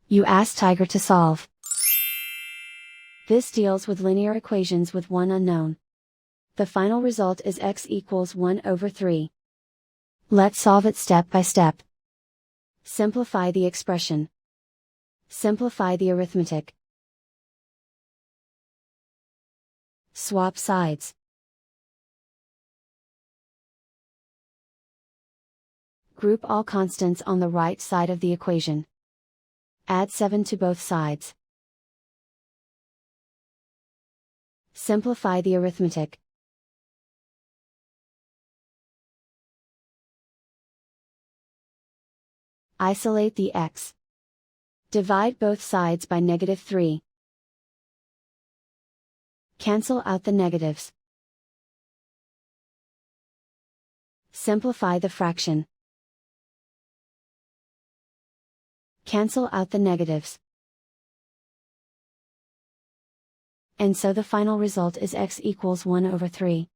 You ask Tiger to solve. This deals with linear equations with one unknown. The final result is x equals 1 over 3. Let's solve it step by step. Simplify the expression. Simplify the arithmetic. Swap sides. Group all constants on the right side of the equation. Add 7 to both sides. Simplify the arithmetic. Isolate the x. Divide both sides by -3. Cancel out the negatives. Simplify the fraction. Cancel out the negatives. And so the final result is x equals 1 over 3.